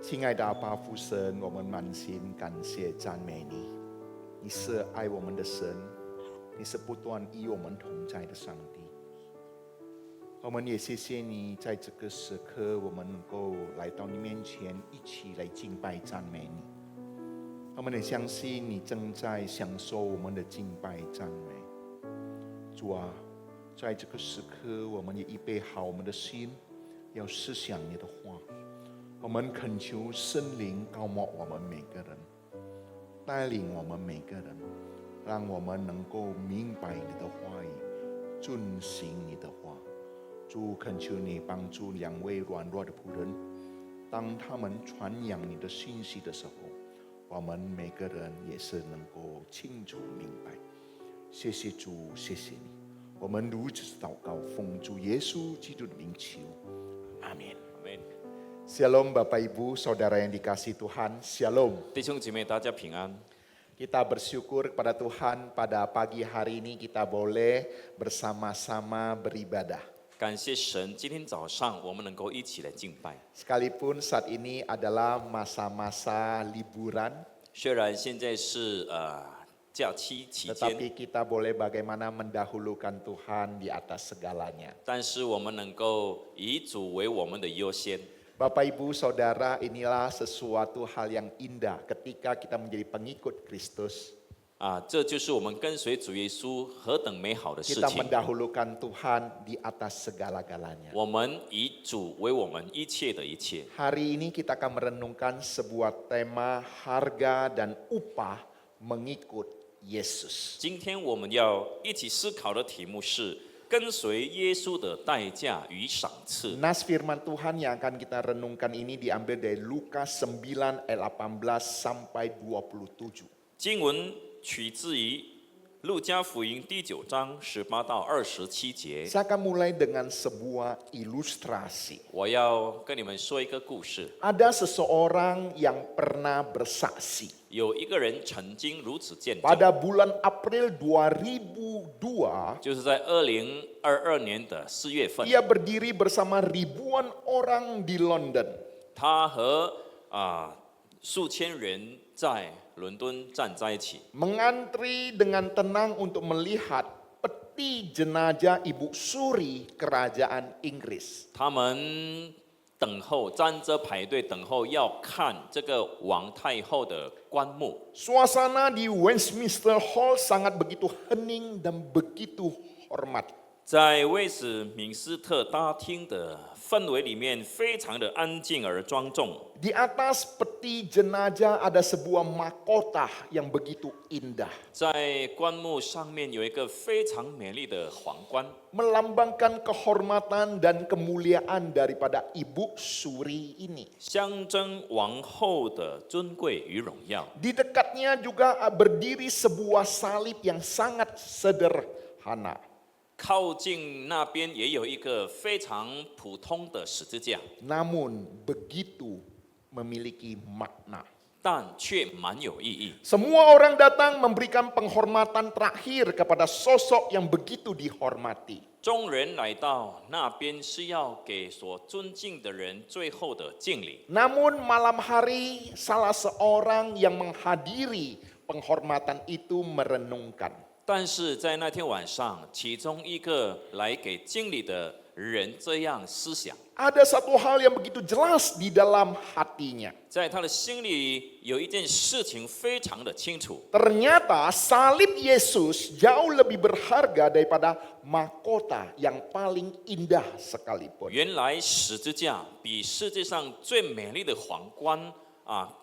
亲爱的阿爸父神，我们满心感谢赞美你。你是爱我们的神，你是不断与我们同在的上帝。我们也谢谢你，在这个时刻，我们能够来到你面前，一起来敬拜赞美你。我们也相信你正在享受我们的敬拜赞美。主啊，在这个时刻，我们也预备好我们的心，要思想你的话。我们恳求圣灵高抹我们每个人，带领我们每个人，让我们能够明白你的话语，遵行你的话。主，恳求你帮助两位软弱的仆人，当他们传扬你的信息的时候，我们每个人也是能够清楚明白。谢谢主，谢谢你。我们如此祷告，奉主耶稣基督的名求，阿门。 Shalom Bapak Ibu, Saudara yang dikasihi Tuhan, Shalom. 弟兄姐妹，大家平安。 Kita bersyukur kepada Tuhan pada pagi hari ini kita boleh bersama-sama beribadah. 感谢神，今天早上我们能够一起来敬拜。 Sekalipun saat ini adalah masa-masa liburan, 虽然现在是假期期间， tetapi kita boleh bagaimana mendahulukan Tuhan di atas segalanya. 但是我们能够以主为我们的优先。 Bapak Ibu Saudara, inilah sesuatu hal yang indah ketika kita menjadi pengikut Kristus. 这就是我们跟随主耶稣何等美好的事 Kita 情。 mendahulukan Tuhan di atas segala-galanya. 我们以主为我们一切的一切。 Hari ini kita akan merenungkan sebuah tema harga dan upah mengikut Yesus. 今天我们要一起思考的题目是跟随耶稣的代价与赏赐。 Nas firman Tuhan yang akan kita renungkan ini diambil dari Lukas 9 ayat 18 sampai 27. 经文取自于路加福音第9章18到27节。 Saya akan mulai dengan sebuah ilustrasi. 我要跟你们说一个故事。 Ada seseorang yang pernah bersaksi. 有一个人曾经如此见证， Pada bulan April 2002, 就是在2022年的4月份， ia berdiri bersama ribuan orang di London. 他和数千人在伦敦站在一起， Mengantri dengan tenang untuk melihat peti jenazah Ibu Suri Kerajaan Inggris. 他们等候，站着排队等候，要看这个王太后的棺木。 Suasana di Westminster Hall sangat begitu hening dan begitu hormat. 在威斯敏斯特大厅的氛围里面，非常的安静而庄重。 Di atas peti jenazah ada sebuah mahkota yang begitu indah. 在棺木上面有一个非常美丽的皇冠， Melambangkan kehormatan dan kemuliaan daripada Ibu Suri ini. 象征王后的尊贵与荣耀。 Di dekatnya juga berdiri sebuah salib yang sangat sederhana. 靠近那边也有一个非常普通的十字架， Namun begitu memiliki makna. 但却蛮有意义。 Semua orang datang memberikan penghormatan terakhir kepada sosok yang begitu dihormati. 众人来到那边是要给所尊敬的人最后的敬礼。 Namun malam hari salah seorang yang menghadiri penghormatan itu merenungkan. 但是在那天晚上，其中一个来给敬礼的人这样思想， Ada satu hal yang begitu jelas di dalam hatinya. 在他的心里有一件事情非常的清楚， Ternyata salib Yesus jauh lebih berharga daripada mahkota yang paling indah sekalipun. 原来十字架比世界上最美丽的皇冠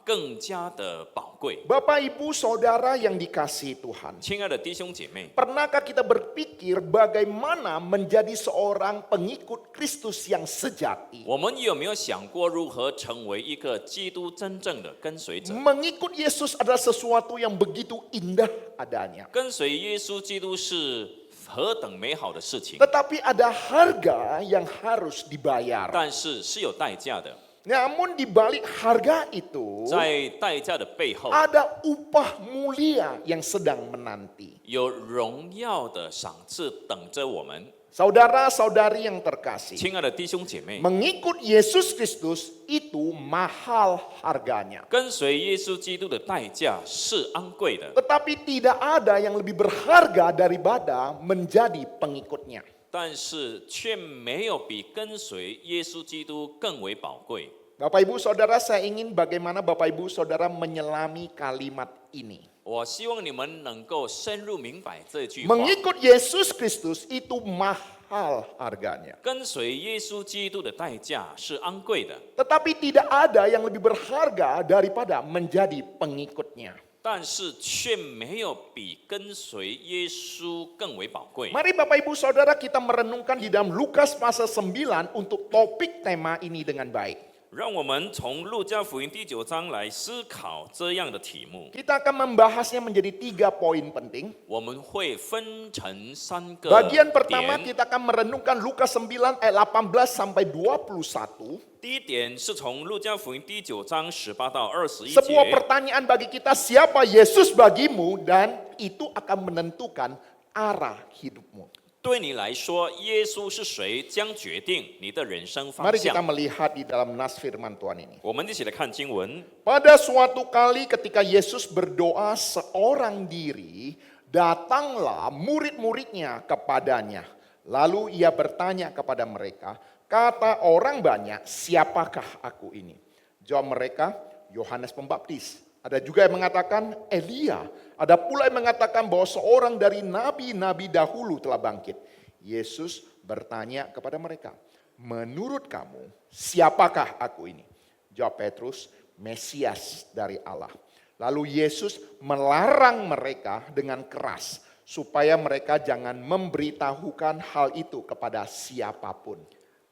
更加的宝贵。 Bapak Ibu Saudara yang dikasihi Tuhan. 亲爱的弟兄姐妹， Pernahkah kita berpikir bagaimana menjadi seorang pengikut Kristus yang sejati? 我们有没有想过如何成为一个基督真正的跟随者？ Mengikut Yesus adalah sesuatu yang begitu indah adanya. 跟随耶稣基督是何等美好的事情， Tetapi ada harga yang harus dibayar. 但是是有代价的。 Namun di balik harga itu 在代价的背后， ada upah mulia yang sedang menanti. 有荣耀的赏赐等着我们。Saudara-saudari yang terkasih, 亲爱的弟兄姐妹， mengikut Yesus Kristus itu mahal harganya. 跟随耶稣基督的代价是昂贵的， Tetapi tidak ada yang lebih berharga daripada menjadi pengikutnya. 但是却没有比跟随耶稣基督更为宝贵。 Bapak Ibu Saudara, saya ingin bagaimana Bapak Ibu Saudara menyelami kalimat ini. 我希望你们能够深入明白这句话。 Mengikut Yesus Kristus itu mahal harganya. 跟随耶稣基督的代价是昂贵的， Tetapi tidak ada yang lebih berharga daripada menjadi pengikutnya. 但是却没有比跟随耶稣更为宝贵。 Mari Bapak Ibu Saudara kita merenungkan di dalam Lukas pasal 9 untuk topik tema ini dengan baik. 让我们从路加福音第9章来思考这样的题目。 Kita akan membahasnya menjadi 3 poin penting. 我们会分成3个 Bagian pertama 点。 kita akan merenungkan Lukas 9 ayat 18 sampai 21. 第一点是从路加福音第9章18到21 Sebuah 节。 pertanyaan bagi kita, siapa Yesus bagimu, dan itu akan menentukan arah hidupmu. 对你来说，耶稣是谁，将决定你的人生方 Mari kita 向。 melihat di dalam nas firman Tuhan ini. 我们一起来看经文。 Pada suatu kali ketika Yesus berdoa seorang diri, datanglah murid-muridnya kepadanya. Lalu ia bertanya kepada mereka, kata orang banyak, siapakah aku ini? Jawab mereka, Yohanes Pembaptis. Ada juga yang mengatakan Elia. Ada pula yang mengatakan bahwa seorang dari nabi-nabi dahulu telah bangkit. Yesus bertanya kepada mereka, menurut kamu siapakah aku ini? Jawab Petrus, Mesias dari Allah. Lalu Yesus melarang mereka dengan keras supaya mereka jangan memberitahukan hal itu kepada siapapun.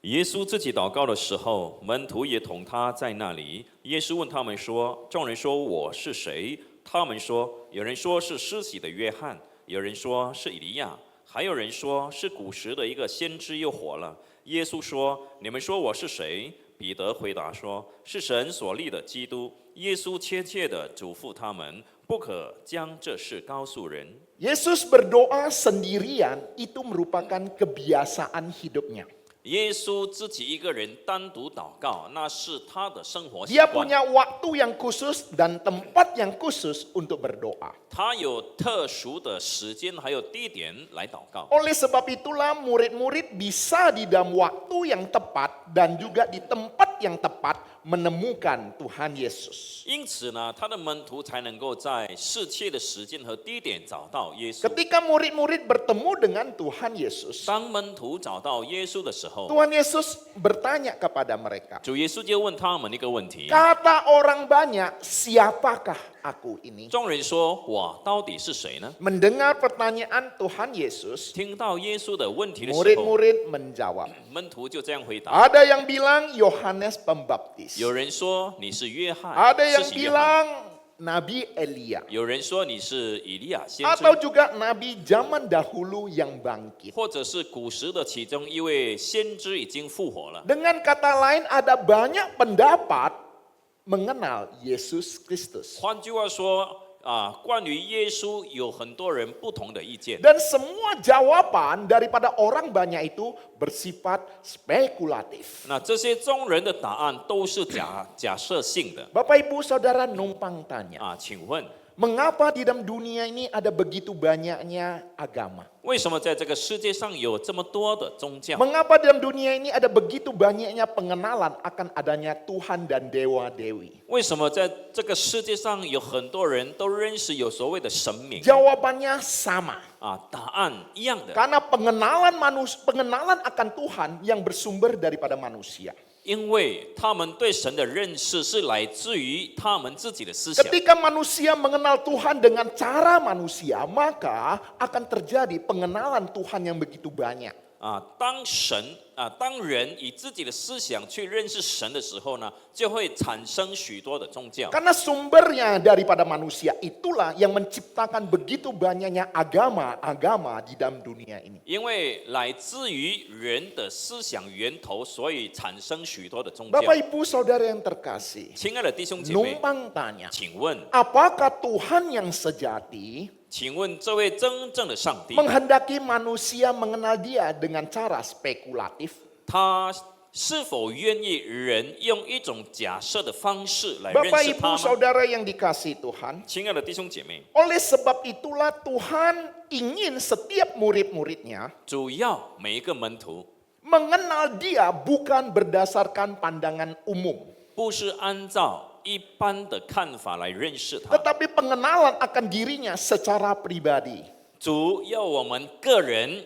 耶稣自己祷告的时候，门徒也同他在那里。耶稣问他们说：“众人说我是谁？”他们说：“有人说是施洗的约翰，有人说是以利亚，还有人说是古时的一个先知又活了。”耶稣说：“你们说我是谁？”彼得回答说：“是神所立的基督。”耶稣切切地嘱咐他们，不可将这事告诉人。 Yesus berdoa sendirian itu merupakan kebiasaan hidupnya. 耶稣自己一个人单独祷告，那是他的生活习 Dia 惯。 punya waktu yang khusus dan tempat yang khusus untuk berdoa. 他有特殊的时间还有地点来祷告， Oleh sebab itulah murid-murid bisa di dalam waktu yang tepat dan juga di tempat yang tepat menemukan Tuhan Yesus. 因此呢，他的门徒才能够在适切的时间和地点找到耶稣。 Ketika murid-murid bertemu dengan Tuhan Yesus, 当门徒找到耶稣的时候， Tuhan Yesus bertanya kepada mereka, 主耶稣就问他们一个问题： kata orang banyak, siapakah aku ini? 众人说我到底是谁呢？ Mendengar pertanyaan Tuhan Yesus, 听到耶稣的问题的时候， murid-murid menjawab. 门徒就这样回答： Ada yang bilang Yohanes Pembaptis. 有人说你是约翰， Ada 施 yang 洗约翰； bilang Nabi Elia. 有人说你是以利亚先知 Atau，juga Nabi zaman dahulu yang bangkit. 或者是古时的其中一位先知已经复活了。 Dengan kata lain ada banyak pendapat mengenal Yesus Kristus. 换句话说关于耶稣有很多人不同的意见， Dan semua jawaban daripada orang banyak itu bersifat spekulatif. 那这些众人的答案都是假设性的 Bapak Ibu Saudara numpang tanya, 请问 mengapa di dalam dunia ini ada begitu banyaknya agama? 为什么在这个世界上有这么多的宗教？ Mengapa dalam dunia ini ada begitu banyaknya pengenalan akan adanya Tuhan dan dewa-dewi? 为什么在这个世界上有很多人都认识有所谓的神明？ Jawabannya sama. 答案一样的， Karena pengenalan akan Tuhan yang bersumber daripada manusia. 因为他们对神的认识是来自于他们自己的思想。 Ketika manusia mengenal Tuhan dengan cara manusia, maka akan terjadi pengenalan Tuhan yang begitu banyak. 当人以自己的思想去认识神的时候呢，就会产生许多的宗教。 Karena sumbernya daripada manusia itulah yang menciptakan begitu banyaknya agama-agama di dalam dunia ini. 因为来自于人的思想源头，所以产生许多的宗教。 Bapak Ibu Saudara yang terkasih, 亲爱的弟兄姐妹， numpang tanya, 请问 apakah Tuhan yang sejati 请问这位真正的上帝， menghendaki manusia mengenal Dia dengan cara spekulatif. 他是否愿意人用一种假设的方式来认 Bapak 识 Ibu 他吗？ Saudara yang dikasihi Tuhan, 亲爱的弟兄姐妹， oleh sebab itulah Tuhan ingin setiap murid-muridnya 主要每一个门徒 mengenal Dia bukan berdasarkan pandangan umum, 不是按照一般的看法来认识他， tetapi pengenalan akan dirinya secara pribadi. 主要我们个人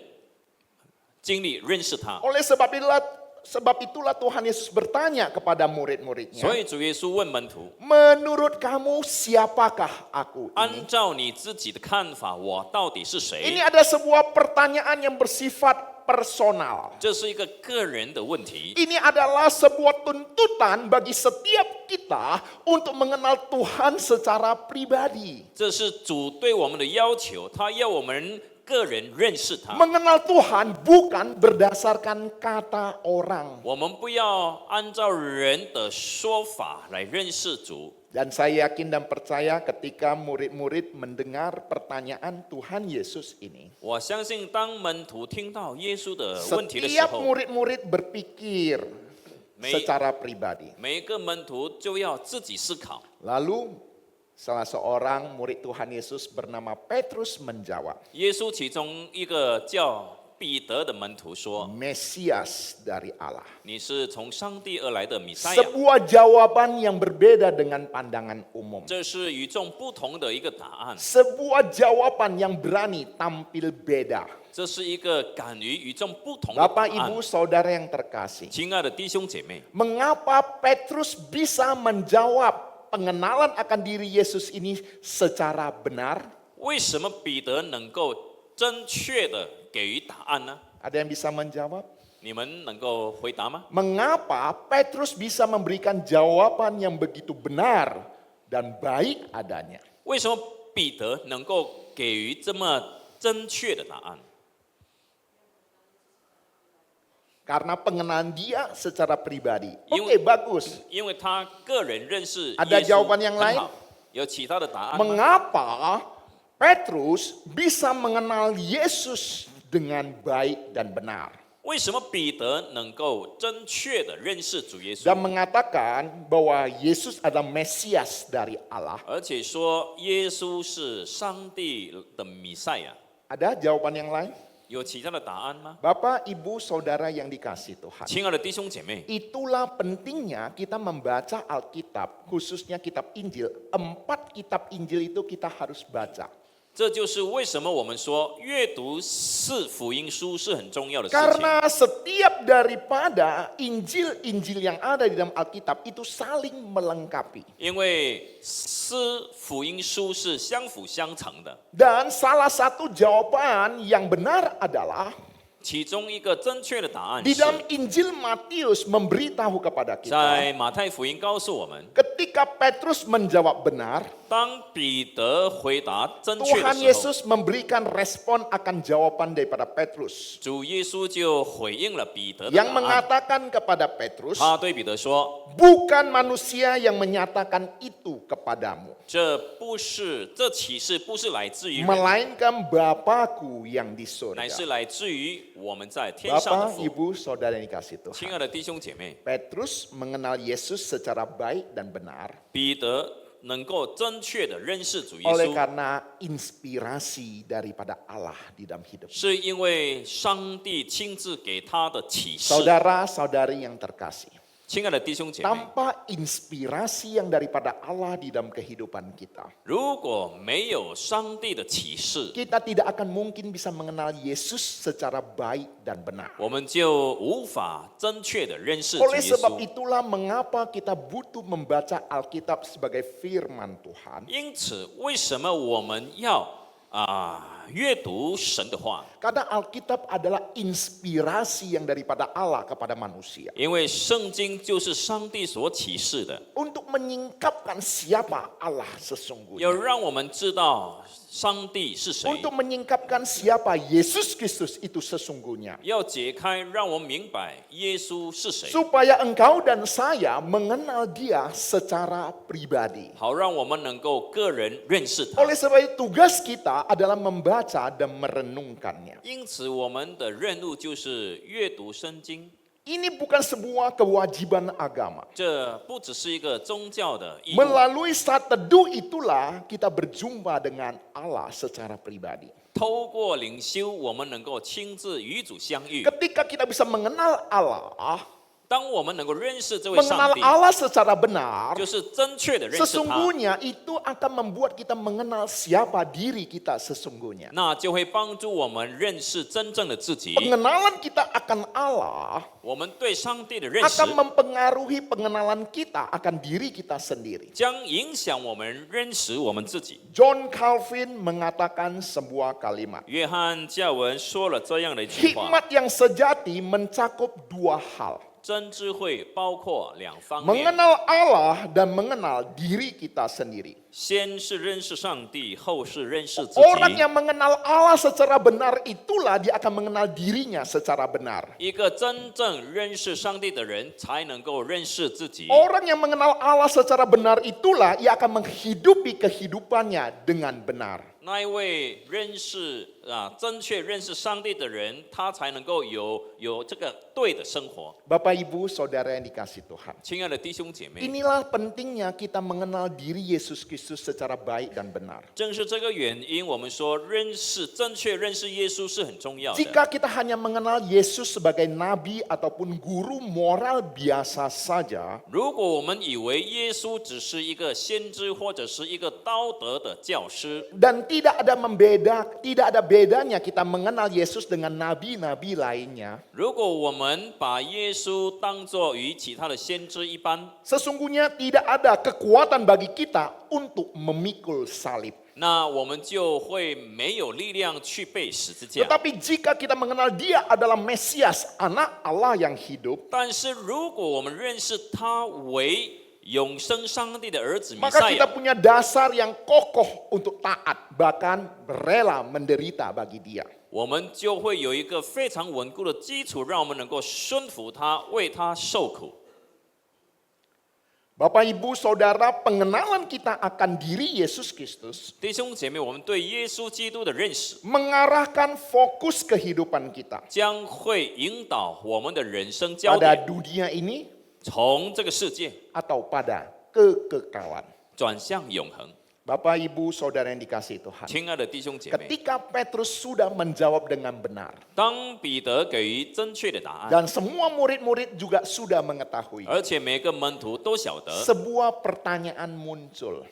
经历认识他。 Oleh sebab itulah Tuhan Yesus bertanya kepada murid-muridnya, 所以主耶稣问门徒： menurut kamu siapakah aku 按 ini? 照你自己的看法，我到底是 Ini 谁？ ada sebuah pertanyaan yang bersifat personal. 这是一个个人的问题， Ini adalah sebuah tuntutan bagi setiap kita untuk mengenal Tuhan secara pribadi. 这是主对我们的要求，他要我们个人认识他。 Mengenal Tuhan bukan berdasarkan kata orang. 我们不要按照人的说法来认识主。 Dan saya yakin dan percaya ketika murid-murid mendengar pertanyaan Tuhan Yesus ini, 我相信，当门徒听到耶稣的问题的时 setiap 候， murid-murid berpikir Me- secara pribadi. 每一个门徒就要自己思考。 Lalu salah seorang murid Tuhan Yesus bernama Petrus menjawab, 耶稣其中一个叫彼得的门徒说 Mesias dari Allah. ：“你是从上帝而来的弥赛亚。 Sebuah jawaban yang berbeda dengan pandangan umum. ”这是与众不同的一个答案， Sebuah jawaban yang berani tampil beda. 这是一个敢于与众不同的 Bapak 答案 Ibu。Saudara yang terkasih, 亲爱的弟兄姐妹， mengapa Petrus bisa menjawab pengenalan akan diri Yesus ini secara benar? 为什么彼得能够正确的给予答案呢？ Ada yang bisa menjawab? 你们能够回答吗？ Mengapa Petrus bisa memberikan jawaban yang begitu benar dan baik adanya? 为什么彼得能够给予这么正确的答案？ Karena pengenalan dia secara pribadi. Yung- Oke, bagus. 因为他个人认识 Ada 耶稣 jawaban yang 很 lain? 好。有其他的答案吗？ Mengapa Petrus bisa mengenal Yesus dengan baik dan benar? 为什么彼得能够正确的认识主耶稣， Dan mengatakan bahwa Yesus adalah Mesias dari Allah. 而且说耶稣是上帝的弥赛亚？ Ada jawaban yang lain? 有其他的答案吗？ Bapak, Ibu, Saudara yang dikasih Tuhan. 亲爱的弟兄姐妹， Itulah pentingnya kita membaca Alkitab, khususnya kitab Injil. 4 kitab Injil itu kita harus baca. 这就是为什么我们说阅读四福音书是很重要的事情。 Karena setiap daripada Injil-Injil yang ada di dalam Alkitab itu saling melengkapi. 因为四福音书是相辅相成的， Dan salah satu jawaban yang benar adalah 其中一个正确的答案 di 是 dalam Injil Matius memberitahu kepada kita, 在马太福音告诉我们， ketika Petrus menjawab benar, 当彼得回答正确的 Tuhan 时候， Yesus memberikan respon akan jawaban daripada Petrus 主耶稣就回应了彼得的 yang 答案。 mengatakan kepada Petrus, 他对彼得说 bukan manusia yang menyatakan itu kepadamu, 这启示不是来自于人， melainkan Bapakku yang di 乃 surga. 是来自于我们在天上的 Bapak, 父。 Ibu, Saudara yang dikasih 亲 Tuhan. 爱的弟兄姐妹， Petrus mengenal Yesus secara baik dan benar 彼得能够正确的认识主耶 oleh 稣， karena inspirasi daripada Allah di dalam hidup. 是因为上帝亲自给他的启示。 Saudara-saudari yang terkasih, 亲爱的弟兄姐妹， tanpa inspirasi yang daripada Allah di dalam kehidupan kita, 如果没有上帝的启示， kita tidak akan mungkin bisa mengenal Yesus secara baik dan benar. 我们就无法正确的认识主 Oleh 耶 sebab 稣。 itulah mengapa kita butuh membaca Alkitab sebagai firman Tuhan. 因此，为什么我们要阅读神的话？ Karena Alkitab adalah inspirasi yang daripada Allah kepada manusia. 因为圣经就是上帝所启示的， Untuk menyingkapkan siapa Allah 要 sesungguhnya. 让我们知道上帝是谁， Untuk menyingkapkan siapa Yesus Kristus itu sesungguhnya. 要解开，让我们明白耶稣是谁， Supaya engkau dan saya mengenal dia secara pribadi. 好让我们能够个人认识他。 Oleh sebab itu tugas kita kita adalah membaca dan merenungkannya. 因此，我们的任务就是阅读圣经。 Ini bukan sebuah kewajiban agama. 这不只是一个宗教的义务， Melalui saat teduh itulah kita berjumpa dengan Allah secara pribadi. 透过灵修，我们能够亲自与主相遇。 Ketika kita bisa mengenal Allah, 当我们能够认识这位上 mengenal 帝， Allah secara benar, 就是正确的认识他， sesungguhnya itu akan membuat kita mengenal siapa diri kita sesungguhnya. 那就会帮助我们认识真正的自己。 Pengenalan kita akan Allah 我们对上帝的认识 akan mempengaruhi pengenalan kita akan diri kita sendiri. 将影响我们认识我们自己。 John Calvin mengatakan sebuah kalimat. 约翰教文说了这样的一句话： Hikmat yang sejati mencakup dua hal. 真智慧包括两方面， Mengenal Allah dan mengenal diri kita sendiri. 先是认识上帝，后是认识自 Orang 己。 yang mengenal Allah secara benar itulah dia akan mengenal dirinya secara benar. 一个真正认识上帝的人，才能够认识自己。 Orang yang mengenal Allah secara benar itulah ia akan menghidupi kehidupannya dengan benar. 那一位正确认识上帝的人，他才能够有这个对的生活。 Bapak Ibu Saudara yang dikasih Tuhan. 亲爱的弟兄姐妹， Inilah pentingnya kita mengenal diri Yesus Kristus secara baik dan benar. 正是这个原因，我们说正确认识耶稣是很重要的。 Jika kita hanya mengenal Yesus sebagai nabi ataupun guru moral biasa saja, 如果我们以为耶稣只是一个先知或者是一个道德的教师， dan tidak ada bedanya kita mengenal Yesus dengan nabi-nabi lainnya, 如果我们把耶稣当作与其他的先知一般， sesungguhnya tidak ada kekuatan bagi kita untuk memikul salib. 那我们就会没有力量去背十字架。 Tetapi jika kita mengenal Dia adalah Mesias, anak Allah yang hidup, 但是如果我们认识他为永生上帝的儿子弥 maka 赛 kita 亚， punya dasar yang kokoh untuk taat, bahkan rela menderita bagi Dia. 我们就会有一个非常稳固的基础，让我们能够顺服他，为他受苦。 Bapak Ibu Saudara, pengenalan kita akan diri Yesus Kristus 弟兄姐妹，我们对耶稣基督的认识， mengarahkan fokus kehidupan kita 将会引导我们的人生焦 pada 点， dunia ini 从这个世界 atau pada kekekalan. 转向永恒。 Bapak Ibu Saudara yang dikasihi Tuhan. 亲爱的弟兄姐妹， Ketika Petrus sudah menjawab dengan benar 当彼得给予正确的答案， dan semua murid-murid juga sudah mengetahui, 而且每个门徒都晓得 sebuah pertanyaan muncul.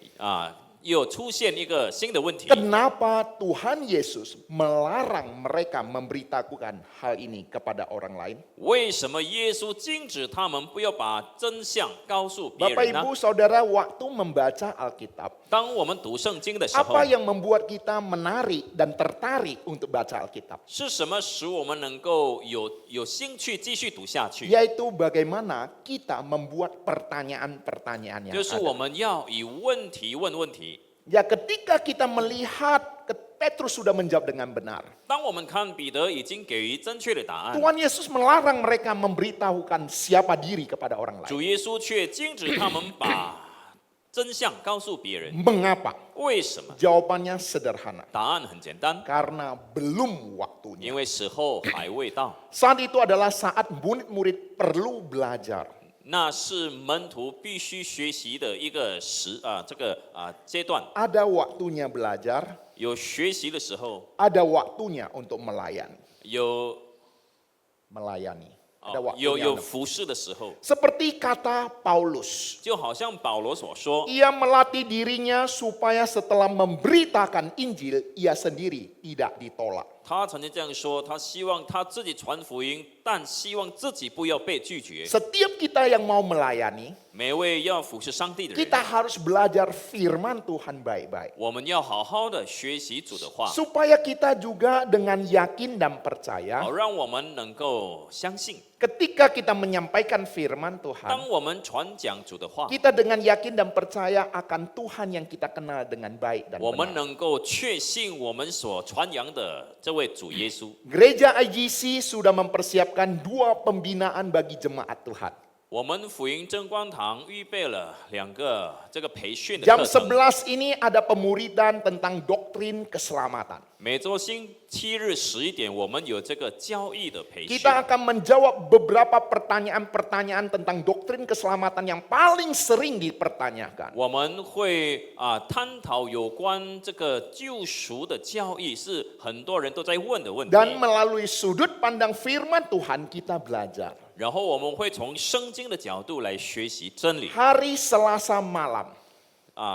又出现一个新的问题： Kenapa Tuhan Yesus melarang mereka memberitahukan hal ini kepada orang lain? 为什么耶稣禁止他们不要把真相告诉别 Bapak 人呢？ Ibu Saudara, waktu membaca Alkitab, 当我们读圣经的时候 apa，yang membuat kita menarik dan tertarik untuk baca Alkitab? 是什么使我们能够有兴趣继续读下去？ Yaitu bagaimana kita membuat pertanyaan-pertanyaan yang 就是我 ada. 们要以问题问问题。 Ya, ketika kita melihat Petrus sudah menjawab dengan benar, 当我们看彼得已经给予正确的答案， Tuhan Yesus melarang mereka memberitahukan siapa diri kepada orang lain. 主耶稣却禁止他们把真相告诉别人。 Mengapa? 为什么？ Jawabannya sederhana. 答案很简单， Karena belum waktunya. 因为时候还未到。 Saat itu adalah saat murid-murid perlu belajar. 那是门徒必须学习的一个阶段。 Ada waktunya belajar, 有学习的时候， ada waktunya untuk melayani. 有 Melayani. Ada 有 waktunya. 服侍的时候， Seperti kata Paulus, 就好像保罗所说， ia melatih dirinya supaya setelah memberitakan Injil, ia sendiri tidak ditolak. 他曾经这样说，他希望他自己传福音，但希望自己不要被拒绝。 Setiap kita yang mau melayani, 每位要服侍上帝的人， kita harus belajar firman Tuhan baik-baik. 我们要好好的学习主的话， Supaya kita juga dengan yakin dan percaya, 好让我们能够相信， ketika kita menyampaikan firman Tuhan, 当我们传讲主的话， kita dengan yakin dan percaya akan Tuhan yang kita kenal dengan baik dan 我们 benar. 能够确信我们所传扬的这位主耶稣。 Gereja IGC sudah mempersiapkan 2 pembinaan bagi jemaat Tuhan. 我们福音真光堂预备了2个这个培训的 Jam 课程。 11 ini ada pemuridan tentang doktrin keselamatan. 每周星期日11点，我们有这个教义的培训。 Kita akan menjawab beberapa pertanyaan-pertanyaan tentang doktrin keselamatan yang paling sering dipertanyakan. 我们会探讨有关这个救赎的教义，是很多人都在问的问题。 Dan melalui sudut pandang firman Tuhan kita belajar. 然后我们会从圣经的角度来学习真理。 Hari Selasa malam,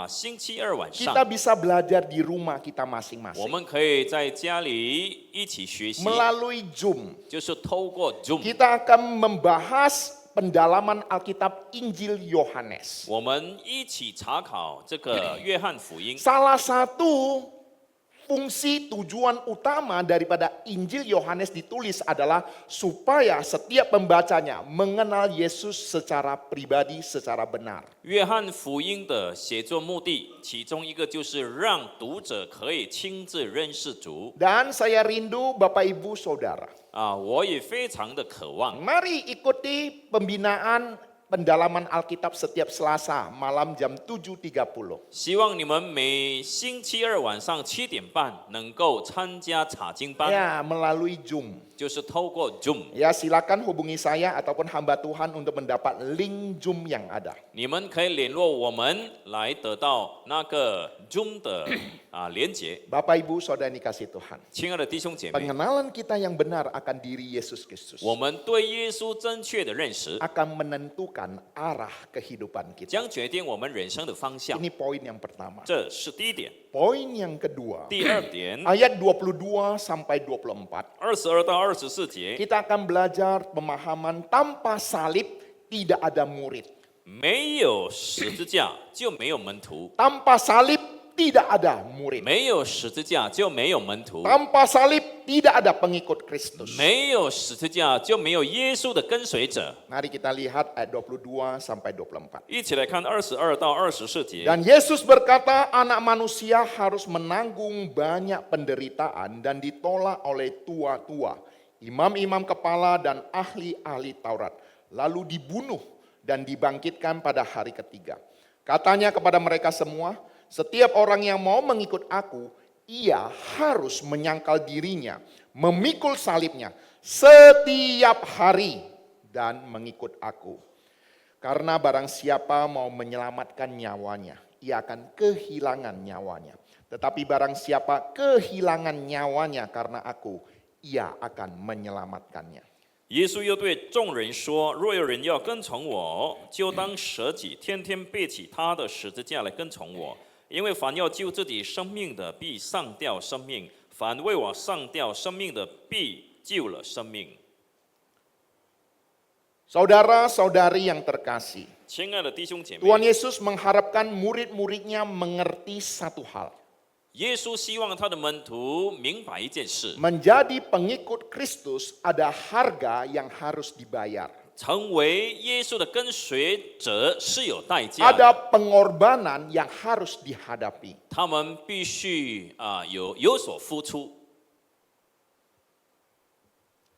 星期二晚上 kita，bisa belajar di rumah kita 我 masing-masing. 们可以在家里一起学习， Melalui Zoom, 就是透过 Zoom， kita akan membahas pendalaman Alkitab Injil Yohanes. 我们一起查考这个约翰福音。 Salah satu fungsi tujuan utama daripada Injil Yohanes ditulis adalah supaya setiap pembacanya mengenal Yesus secara pribadi, secara benar. 约翰福音的写作目的，其中一个就是让读者可以亲自认识主。 Dan saya rindu Bapak Ibu Saudara. 我也非常的渴望， Mari ikuti pembinaan pendalaman Alkitab setiap Selasa malam jam 7.30. 希望你们每星期二晚上7点半能够参加查经班， Ya, melalui Zoom. 就是透过 Zoom。 Ya, silakan hubungi saya ataupun hamba Tuhan untuk mendapat link Zoom yang ada. 你们可以联络我们来得到那个 Zoom 的连结。 Bapak Ibu Saudara yang dikasih Tuhan. 亲爱的弟兄姐妹， Pengenalan kita yang benar akan diri Yesus Kristus 我们对耶稣正确的认识， akan menentukan arah kehidupan kita. 将决定我们人生的方向。 Ini poin yang pertama. 这是第一点。 Poin yang kedua, 第二点， ayat 22 sampai 24. 22到24节， Kita akan belajar pemahaman tanpa salib tidak ada murid. 没有十字架就没有门徒， Tanpa salib tidak ada murid. 没有十字架就没有门徒， Tanpa salib tidak ada pengikut Kristus. 没有十字架就没有耶稣的跟随者。 Mari kita lihat ayat 22 sampai 24. 一起来看22到24节。 Dan Yesus berkata, anak manusia harus menanggung banyak penderitaan dan ditolak oleh tua-tua, imam-imam kepala dan ahli-ahli Taurat, lalu dibunuh dan dibangkitkan pada hari ketiga. Katanya kepada mereka semua, setiap orang yang mau mengikut aku, ia harus menyangkal dirinya, memikul salibnya setiap hari dan mengikut aku. Karena barang siapa mau menyelamatkan nyawanya, ia akan kehilangan nyawanya. Tetapi barang siapa kehilangan nyawanya karena aku, ia akan menyelamatkannya. 耶稣又对众人说：“若有人要跟从我，就当舍己，天天背起他的十字架来跟从我。因为凡要救自己生命的，必丧掉生命；凡为我丧掉生命的，必救了生命。” Saudara-saudari yang terkasih, 亲爱的弟兄姐妹， Tuhan Yesus mengharapkan murid-muridnya mengerti satu hal. 耶稣希望他的门徒明白一件事： Menjadi pengikut Kristus ada harga yang harus dibayar. 成为耶稣的跟随者是有代价的， Ada pengorbanan yang harus dihadapi. 他们必须有所付出。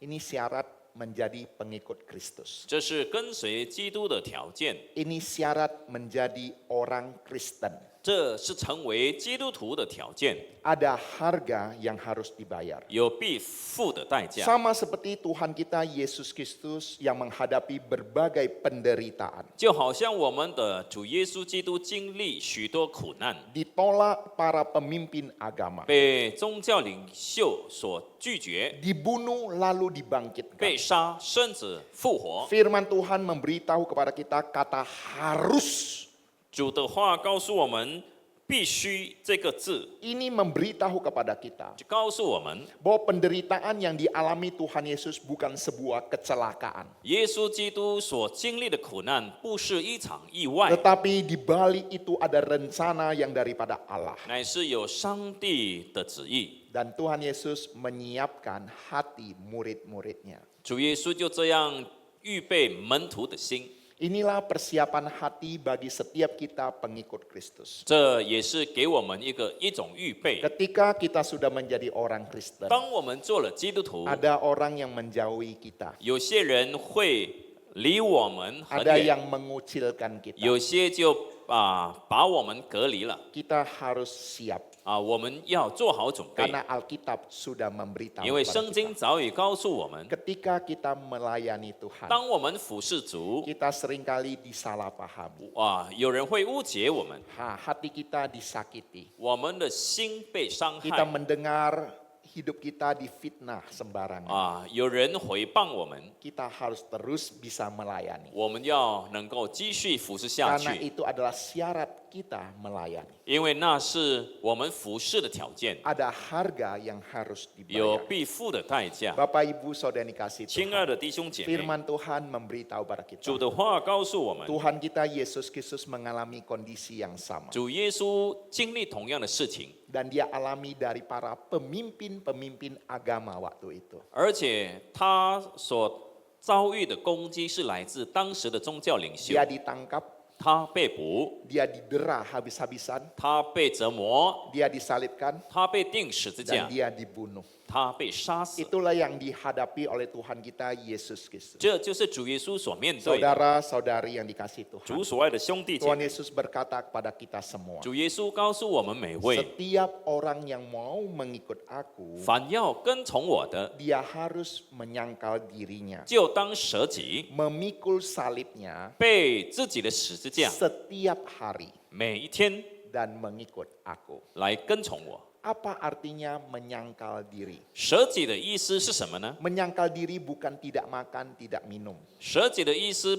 Ini syarat menjadi pengikut Kristus. 这是跟随基督的条件， Ini syarat menjadi orang Kristen. 这是成为基督徒的条件， Ada harga yang harus dibayar. 有必付的代价。 Sama seperti Tuhan kita Yesus Kristus yang menghadapi berbagai penderitaan. 就好像我们的主耶稣基督经历许多苦难， Ditolak para pemimpin agama. 被宗教领袖所拒绝， Dibunuh lalu dibangkitkan. 被杀，甚至复活。 Firman Tuhan memberitahu kepada kita kata harus. 主的话告诉我们，必须这个字， Ini memberitahu kepada kita 就告诉我们， bahwa penderitaan yang dialami Tuhan Yesus bukan sebuah kecelakaan. 耶稣基督所经历的苦难不是一场意外， Tetapi di balik itu ada rencana yang daripada Allah. 乃是有上帝的旨意。 Dan Tuhan Yesus menyiapkan hati murid-muridnya. 主耶稣就这样预备门徒的心。 Inilah persiapan hati bagi setiap kita pengikut Kristus. 这也是给我们一种预备。 Ketika kita sudah menjadi orang Kristen, 当我们做了基督徒， ada orang yang menjauhi kita. 有些人会离我们很 ada 远， yang mengucilkan kita. 有些就把我们隔离了 Kita harus siap 我们要做好准备， karena Alkitab sudah memberitahu 因为 kepada 圣经 kita. 早已告诉我们， Ketika kita melayani Tuhan, 当我们服侍主， kita seringkali disalahpahami. 有人会误解我们， Hati kita disakiti. 我们的心被伤 Kita 害 mendengar hidup kita difitnah sembarangan. 有人回谤我们， Kita harus terus bisa melayani. 我们要能够继续服侍下 Karena 去， itu adalah syarat kita melayani. 因为那是我们服侍的条件， Ada harga yang harus 有 dibayar. 必付的代价。 Bapak Ibu Saudara yang dikasih 亲爱 Tuhan, 的弟兄姐妹， firman Tuhan memberitahu pada 主 kita. 的话告诉我们， Tuhan kita Yesus Kristus mengalami kondisi yang sama. 主耶稣经历同样的事情， Dan dia alami dari para pemimpin-pemimpin agama waktu itu. 而且他所遭遇的攻击是来自当时的宗教领袖， Dia ditangkap, 他被捕， dia didera habis-habisan, 他被折磨， dia disalibkan, 他被钉十字 dan 架， dia dibunuh. 他被杀死。 Itulah yang dihadapi oleh Tuhan kita Yesus Kristus. 这就是主耶稣所面对的。 Saudara-saudari yang dikasih 主 Tuhan. 所爱的兄弟姐 Tuhan 妹， Yesus berkata kepada kita semua, 主耶稣告诉我们每位， setiap orang yang mau mengikut aku, 凡要跟从我的， dia harus menyangkal dirinya, 就当舍己， memikul salibnya 背自己的十字架， setiap hari 每一天 dan mengikut aku. 来跟从我。 Apa artinya menyangkal diri? 舍己的意思是什么呢？ Menyangkal diri bukan tidak makan, tidak minum. 舍己的意思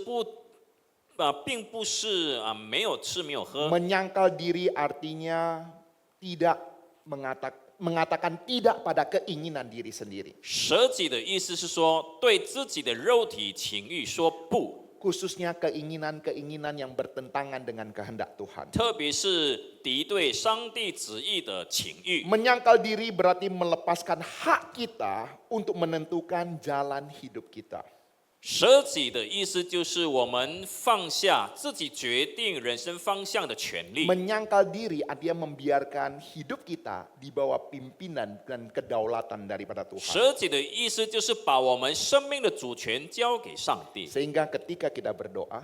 并不是没有吃没有喝， Menyangkal diri artinya tidak mengatakan tidak pada keinginan diri sendiri. 舍己的意思是说对自己的肉体情欲说不， Khususnya keinginan-keinginan yang bertentangan dengan kehendak Tuhan. 特别是敌对上帝旨意的情欲。 Menyangkal diri berarti melepaskan hak kita untuk menentukan jalan hidup kita. 舍己的意思就是我们放下自己决定人生方向的权利。 Menyangkal diri artinya membiarkan hidup kita di bawah pimpinan dan kedaulatan daripada Tuhan. 舍己的意思就是把我们生命的主权交给上帝 Sehingga ketika kita berdoa,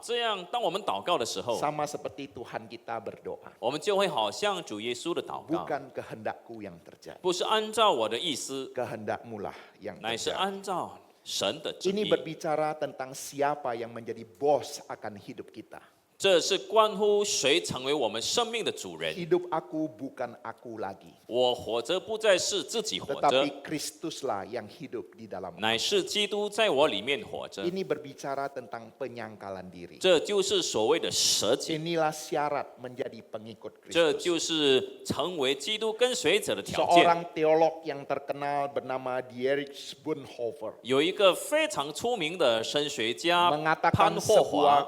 这样当我们祷告的时候， sama seperti Tuhan kita berdoa. 我们就会好像主耶稣的祷告， Bukan kehendakku yang terjadi, 不是按照我的意思， kehendakmu-lah yang 乃是 terjadi. 按照神的旨 Ini 意。 berbicara tentang siapa yang menjadi bos akan hidup kita. 这是关乎谁成为我们生命的主人。 Hidup aku bukan aku lagi, 我活着不再是自己活着， tetapi Kristuslah yang hidup di dalam. 乃是基督在我里面活着。 Ini berbicara tentang penyangkalan diri. 这就是所谓的舍己， Inilah syarat menjadi pengikut 这 Kristus. 就是成为基督跟随者的条件。 Seorang teolog yang terkenal bernama Dietrich Bonhoeffer 有一个非常出名的神学家潘 mengatakan 霍华，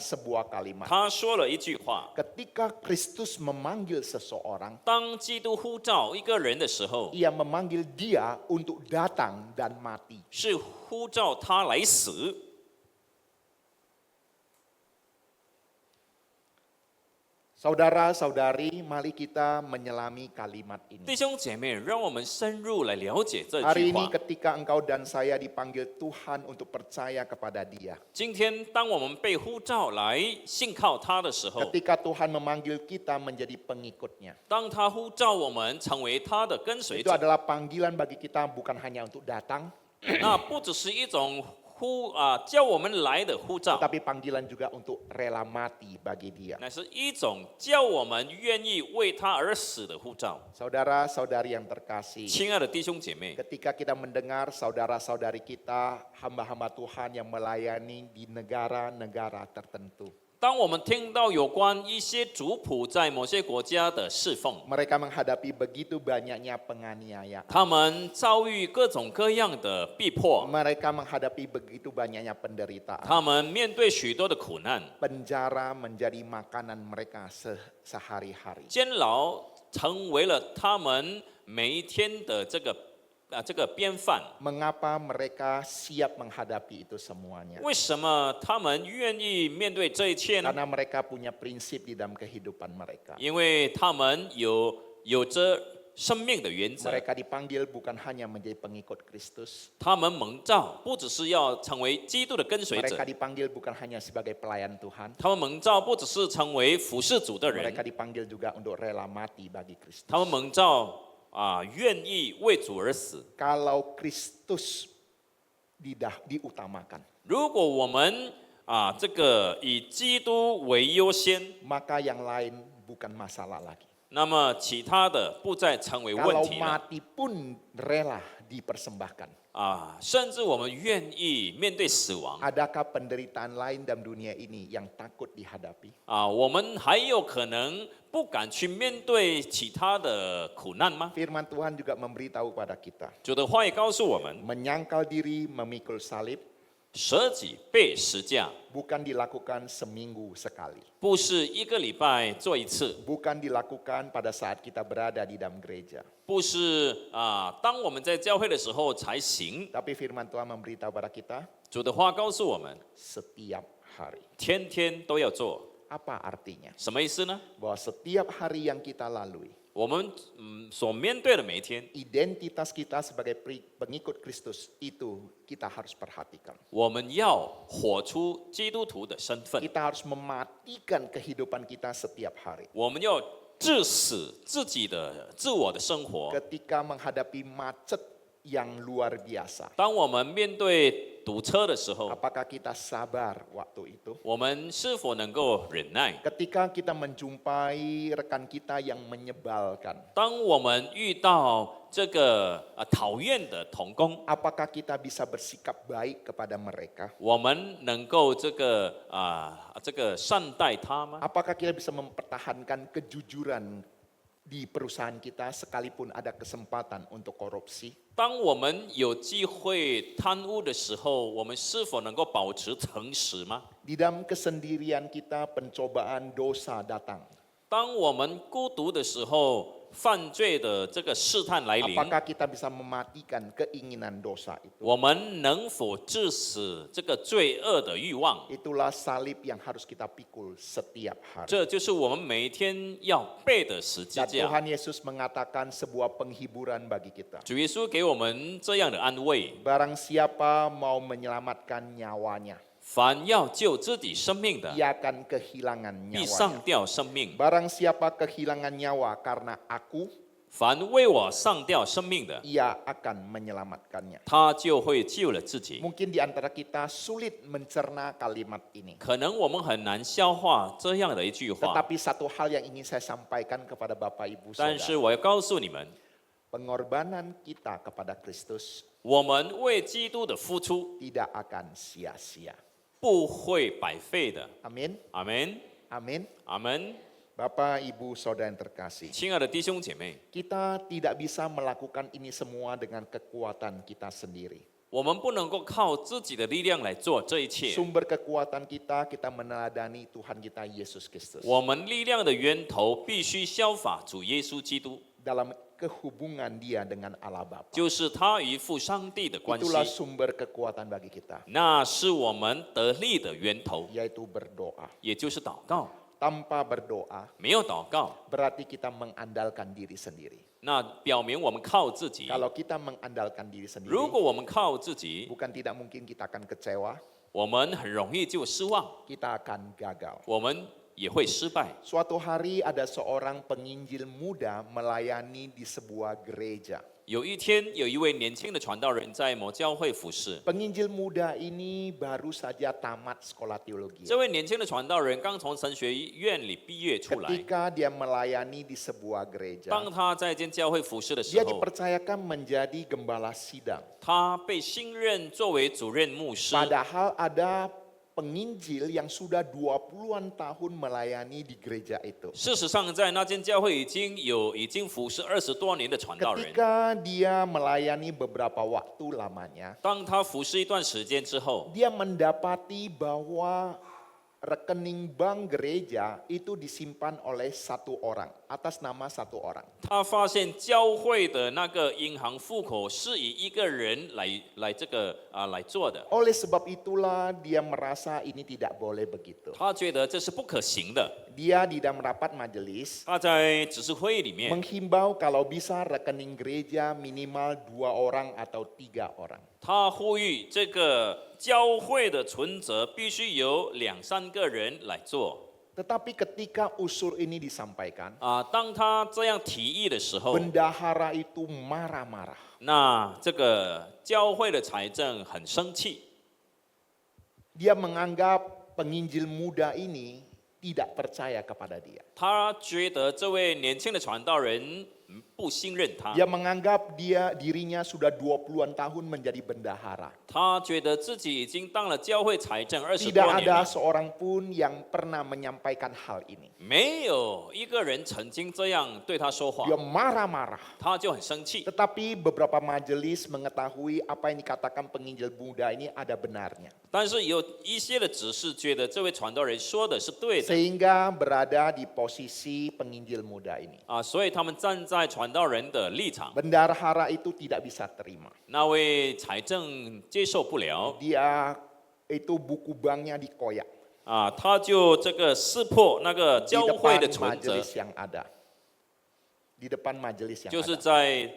sebuah kalimat. 他说了一句话： Ketika Kristus memanggil seseorang, 当基督呼召一个人的时候， ia memanggil dia untuk datang dan mati. 是呼召他来死。 Saudara-saudari, mari kita menyelami kalimat ini. 弟兄姐妹，让我们深入来了解这 Hari 句 ini 话。 ketika engkau dan saya dipanggil Tuhan untuk percaya kepada Dia. 今天，当我们被呼召来信靠他的时候， Ketika Tuhan memanggil kita menjadi pengikutnya. 当他呼召我们成为他的跟随 Itu 者， adalah panggilan bagi kita bukan hanya untuk datang, 那不只是一种叫我们来的呼召， tetapi panggilan juga untuk rela mati bagi Dia. 乃是一种叫我们愿意为他而死的呼召。 Saudara-saudari yang terkasih, 亲爱的弟兄姐妹， ketika kita mendengar saudara-saudari kita, hamba-hamba Tuhan yang melayani di negara-negara tertentu. 当我们听到有关一些族谱在某些国家的侍奉， Mereka menghadapi begitu banyaknya penganiayaan. 他们遭遇各种各样的逼迫， Mereka menghadapi begitu banyaknya penderitaan. 他们面对许多的苦难， Penjara menjadi makanan mereka sehari-hari. 监牢成为了他们每一天的这个边饭。 Mengapa mereka siap menghadapi itu semuanya? 为什么他们愿意面对这一切呢？ Karena mereka punya prinsip di dalam kehidupan mereka. 因为他们有着生命的原则。 Mereka dipanggil bukan hanya menjadi pengikut Kristus. 他们蒙召不只是要成为基督的跟随者 Mereka，dipanggil bukan hanya sebagai pelayan Tuhan. 他们蒙召不只是成为服侍主的人， Mereka dipanggil juga untuk rela mati bagi Kristus. 他们蒙召愿意为主而死。 Kalau Kristus diutamakan, 如果我们这个以基督为优先， maka yang lain bukan masalah lagi. 那么其他的不再成为问 Kalau 题了 mati pun rela dipersembahkan. 甚至我们愿意面对死亡 Adakah penderitaan lain dalam dunia ini yang takut dihadapi? 我们还有可能不敢去面对其他的苦难吗？ Firman Tuhan juga memberitahu pada kita, 主的话也告诉我们， menyangkal diri, memikul salib, 舍己背十架， bukan dilakukan seminggu sekali. 不是一个礼拜做一次， Bukan dilakukan pada saat kita berada di dalam gereja. 不是当我们在教会的时候才行。 Tapi firman Tuhan memberitahu pada kita, 主的话告诉我们， setiap hari. 天天都要做。 Apa artinya? 什么意思呢？ Bahwa setiap hari yang kita lalui, 我们所面对的每一天， identitas kita sebagai pengikut Kristus itu kita harus perhatikan. 我们要活出基督徒的身份， Kita harus mematikan kehidupan kita setiap hari. 我们要致死自己的自我的生活。 Ketika menghadapi macet yang luar biasa, 当我们面对堵车的时候， apakah kita sabar waktu itu? 我们是否能够忍耐？ Ketika kita menjumpai rekan kita yang menyebalkan, 当我们遇到这个讨厌的同工， apakah kita bisa bersikap baik kepada mereka? 我们能够这个善待他吗？ Apakah kita bisa mempertahankan kejujuran di perusahaan kita sekalipun ada kesempatan untuk korupsi? 当我们有机会贪污的时候，我们是否能够保持诚实吗？ Di dalam kesendirian kita pencobaan dosa datang. 当我们孤独的时候，犯罪的这个试探来临， Apakah kita bisa mematikan keinginan dosa itu? 我们能否致死这个罪恶的欲望？ Itulah salib yang harus kita pikul setiap hari. 这就是我们每一天要背的十字 Dan 架。 Tuhan Yesus mengatakan sebuah penghiburan bagi kita. 主耶稣给我们这样的安慰： Barang siapa mau menyelamatkan nyawanya, 凡要救自己生命的， ia akan kehilangan 必上 nyawanya. 吊生命； Barang siapa kehilangan nyawa karena aku, 凡为我上吊生命的， ia akan menyelamatkannya. 他就会救了自己。 Mungkin di antara kita sulit mencerna kalimat ini. 可能我们很难消化这样的一句话， Tetapi satu hal yang ingin saya sampaikan kepada Bapak Ibu 但是 Saudara. 我要告诉你们， Pengorbanan kita kepada Kristus 我们为基督的付出 tidak akan sia-sia. 不会白费的。 Amin. 阿门， Amin. 阿门。 Bapak, Ibu, Saudara yang terkasih. 亲爱的弟兄姐妹， Kita tidak bisa melakukan ini semua dengan kekuatan kita sendiri. 我们不能够靠自己的力量来做这一切。 Sumber kekuatan kita meneladani Tuhan kita Yesus Kristus. 我们力量的源头必须效法主耶稣基督， Dalam kehubungan dia dengan Allah Bapa. 就是他与父上帝的关系， Itulah sumber kekuatan bagi kita, 那是我们得力的源头， yaitu berdoa. 也就是祷告。 Tanpa berdoa, 没有祷告， berarti kita mengandalkan diri sendiri. 那表明我们靠自己。 Kalau kita mengandalkan diri 如 sendiri, 果我们靠自己， bukan tidak mungkin kita akan kecewa, 我们很容易就失望， kita akan gagal. 我们也会失败。 Suatu hari ada seorang penginjil muda melayani di sebuah gereja. 有一天，有一位年轻的传道人在某教会服侍。 Penginjil muda ini baru saja tamat sekolah teologi. 这位年轻的传道人刚从神学院里毕业出来。 Ketika dia melayani di sebuah gereja, 当他在一间教会服侍的时 dia 候， dipercayakan menjadi gembala sidang. 他被信任作为主任牧师。 Padahal ada penginjil yang sudah 20-an tahun melayani di gereja itu. 事实上，在那间教会已经服侍20多年的传道人。 Ketika dia melayani beberapa waktu lamanya, 当他服侍一段时间之后， dia mendapati bahwa rekening bank gereja itu disimpan oleh satu orang, atas nama satu orang. 他发现教会的那个银行户口是以一个人来做的， Oleh sebab itulah dia merasa ini tidak boleh begitu. 他觉得这是不可行的。 Dia di dalam rapat majelis 他在执事会议里面， menghimbau kalau bisa rekening gereja minimal 2 orang atau 3 orang. 他呼吁这个教会的存折必须由2-3个人来做。 Tetapi ketika usul ini disampaikan, 当他这样提议的时候， bendahara itu marah-marah. 那这个教会的财政很生气， Dia menganggap penginjil muda ini tidak percaya kepada dia. 他觉得这位年轻的传道人不信任他， Dia menganggap dirinya sudah 20-an tahun menjadi bendahara. 他觉得自己已经当了教会财政20 Tidak 多年 ada 了， seorang pun yang pernah menyampaikan hal ini. 没有一个人曾经这样对他说话 Dia，marah-marah. 他就很生气。 Tetapi beberapa majelis mengetahui apa yang dikatakan penginjil muda ini ada benarnya. 但是有一些的指示觉得这位传道人说的是对的， Sehingga berada di posisi penginjil muda ini. 所以他们站在传道人的立场， Bendahara itu tidak bisa terima. 那位财政接受不了， Dia itu buku banknya dikoyak 他就这个撕破那个 di 教会的 depan 存折， majelis yang ada. Di depan majelis yang 就是 ada. 在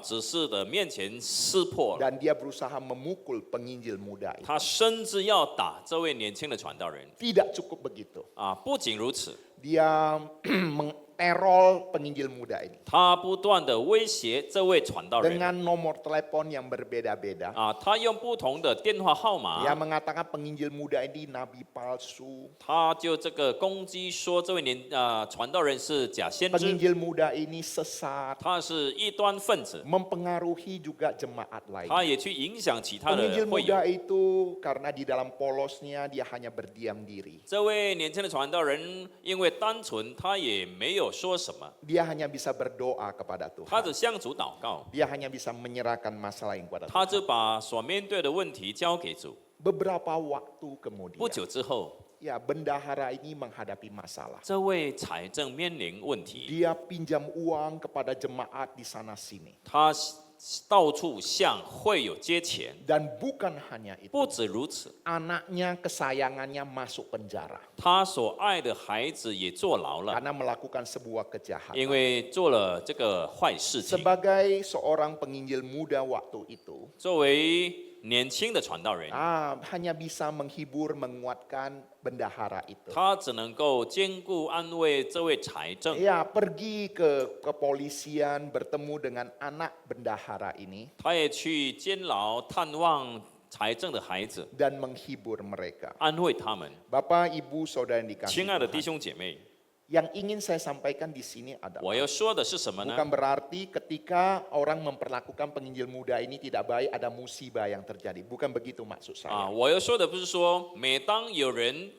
指示的面前撕破了。 Dan dia berusaha memukul penginjil muda itu. 他甚至要打这位年轻的传道人 Tidak cukup begitu. 不仅如此， Dia menterol penginjil muda ini 他不断的威胁这位传道人 dengan nomor telepon yang berbeda-beda. 他用不同的电话号 Dia 码， mengatakan penginjil muda ini nabi palsu. 他就这个攻击说这位传道人是假先知， Penginjil muda ini sesat, 他是异端分子， mempengaruhi juga jemaat lain. 他也去影响其他的 Penginjil 会友。 muda itu karena di dalam polosnya dia hanya berdiam diri. 这位年轻的传道人因为单纯，他也没有说什么， Dia hanya bisa berdoa kepada 他 Tuhan. 只向主祷告， Dia hanya bisa menyerahkan masalah yang kepada 他 Tuhan. 就把所面对的问题交给主。 Beberapa waktu 不 kemudian, 久之后， ya bendahara ini menghadapi masalah. 这位财政面临问题， Dia pinjam uang kepada jemaat di sana sini. 他到处向会友借钱。 Dan bukan hanya itu, 不止如此， anaknya kesayangannya masuk penjara 他所爱的孩子也坐牢了， karena melakukan sebuah kejahatan. 因为做了这个坏事情。 Sebagai seorang penginjil muda waktu itu, 作为年轻的传道人， hanya bisa menghibur, menguatkan bendahara itu. 他只能够兼顾安慰这位财政。 Ya, pergi ke kepolisian, bertemu dengan anak bendahara ini 他也去监牢探望财政的孩子， dan menghibur mereka. 安慰他们。 Bapak, Ibu, Saudara yang dikasihi 亲爱的弟 Tuhan, 兄姐妹， yang ingin saya sampaikan di sini 我 adalah 要说的是什么呢？ bukan berarti ketika orang memperlakukan penginjil muda ini tidak baik, ada musibah yang terjadi. Bukan begitu maksud saya. 我要说的不是说，每当有人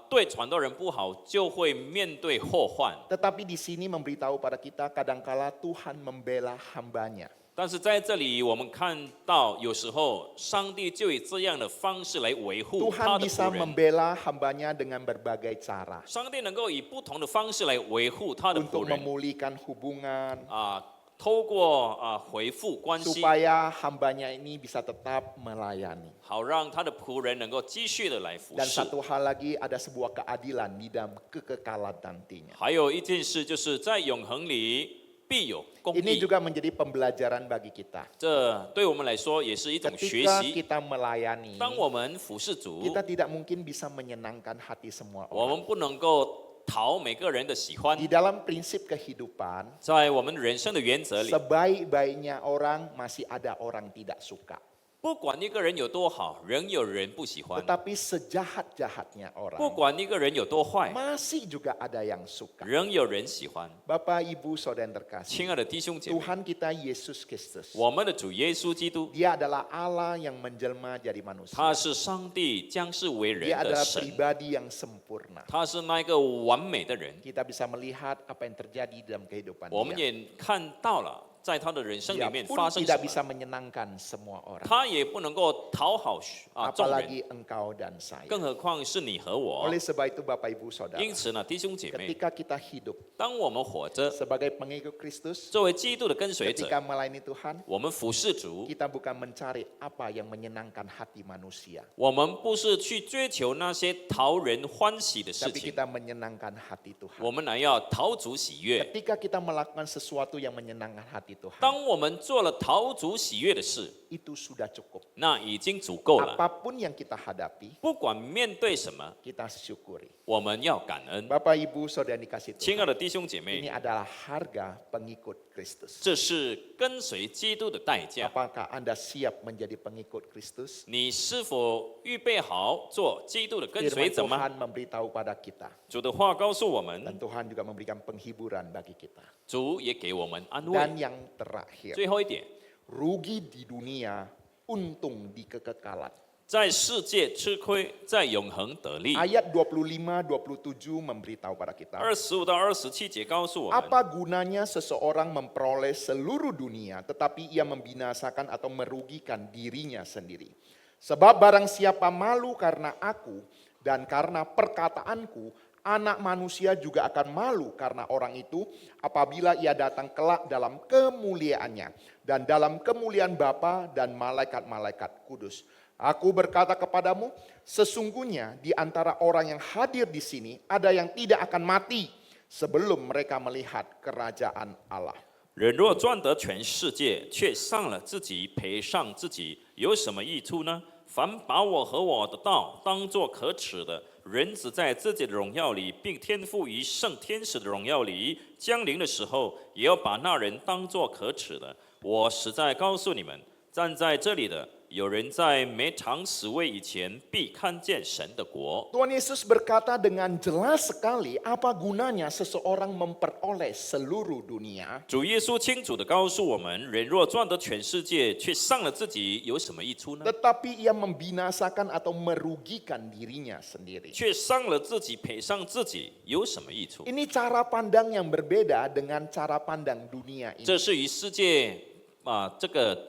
对传道人不好，就会面对祸患。 Tetapi di sini memberitahu pada kita kadangkala Tuhan membela hambanya. 但是在这里，我们看到有时候上帝就以这样的方式来维护他 Tuhan 的 bisa 仆人。 membela hambanya dengan berbagai cara 上帝能够以不同的方式来维护他的 untuk 仆人， memulihkan hubungan 透过回复关系， supaya hambanya ini bisa tetap melayani. 好让他的仆人能够继续的来服 Dan 侍。 satu hal lagi, ada sebuah keadilan di dalam kekekalan nantinya. 还有一件事，就是在永恒里必有公 Ini 义。 juga menjadi pembelajaran bagi kita. 这对我们来说也是一种学 Ketika 习。 kita melayani, 当我们服侍主， kita tidak mungkin bisa menyenangkan hati semua 我 orang. 们不能够讨每个人的喜欢。 Di dalam prinsip kehidupan, 在我们人生的原则里， sebaik-baiknya orang masih ada orang tidak suka. 不管一个人有多好，仍有人不喜欢； Tetapi sejahat-jahatnya 不 orang, 管一个人有多坏， masih juga ada yang suka. 仍有人喜欢。 Bapak, Ibu, Saudara yang terkasih, 亲爱的弟兄姐妹， Tuhan kita Yesus Kristus, 我们的主耶稣基督， Dia adalah Allah yang menjelma jadi 他 manusia. 是上帝降世为人 Dia 的 adalah 神， pribadi yang sempurna. 他是那个完美的人。 Kita bisa melihat apa yang terjadi dalam kehidupan 我们 dia. 也看到了在他的人生里 Dia 面 pun 发生 tidak 什 bisa 么， menyenangkan semua orang. 他也不能够讨好众人， Apalagi engkau dan saya. 更何况是你和我。 Oleh sebab itu Bapak Ibu Saudara, 因此呢，弟兄姐妹， ketika kita hidup 当我们活着， sebagai pengikut Kristus, 作为基督的跟随者， ketika melayani Tuhan, 我们服侍主， kita bukan mencari apa yang menyenangkan hati manusia, 我们不是去追求那些讨人欢喜的事 tapi 情， kita menyenangkan hati Tuhan. 我们乃要讨主喜悦。 Ketika kita melakukan sesuatu yang menyenangkan hati Tuhan, 当我们做了讨主喜悦的事， itu sudah cukup. 那已经足够了。 Apapun yang kita hadapi, 不管面对什么， kita syukuri. 我们要感恩。 Bapak Ibu Saudara yang dikasih 亲爱 Tuhan, 的弟兄姐 ini 妹， adalah harga pengikut Kristus. 这是跟随基督的代价。 Apakah Anda siap menjadi pengikut Kristus? 你是否预备好做基督的跟 Firman 随者吗？ Tuhan memberitahu pada kita, 主的话告诉我们， dan Tuhan juga memberikan penghiburan bagi kita. 主也给我们安 Dan 慰。 yang terakhir, 最后一点， rugi di dunia, untung di kekekalan. 在世界吃亏，在永恒得利。 Ayat 25-27 memberitahu pada kita, 25到27节告诉我们， apa gunanya seseorang memperoleh seluruh dunia tetapi ia membinasakan atau merugikan dirinya sendiri. Sebab barang siapa malu karena aku dan karena perkataanku, anak manusia juga akan malu karena orang itu apabila ia datang kelak dalam kemuliaannya dan dalam kemuliaan Bapa dan malaikat-malaikat kudus. Aku berkata kepadamu, sesungguhnya di antara orang yang hadir di sini ada yang tidak akan mati sebelum mereka melihat kerajaan Allah. 人若赚得全世界，却丧了自己，赔上自己，有什么益处呢？凡把我和我的道当作可耻的，人子在自己的荣耀里，并天赋于圣天使的荣耀里降临的时候，也要把那人当作可耻的。我实在告诉你们，站在这里的，有人在没尝死味以前，必看见神的国。 Tuhan Yesus berkata dengan jelas sekali apa gunanya seseorang memperoleh seluruh dunia. 主耶稣清楚地告诉我们：人若赚得全世界，却丧了自己，有什么益处呢？ Tetapi ia membinasakan atau merugikan dirinya sendiri. 却伤了自己，赔上自己，有什么益处？ Ini cara pandang yang berbeda dengan cara pandang dunia ini. 这是与世界这个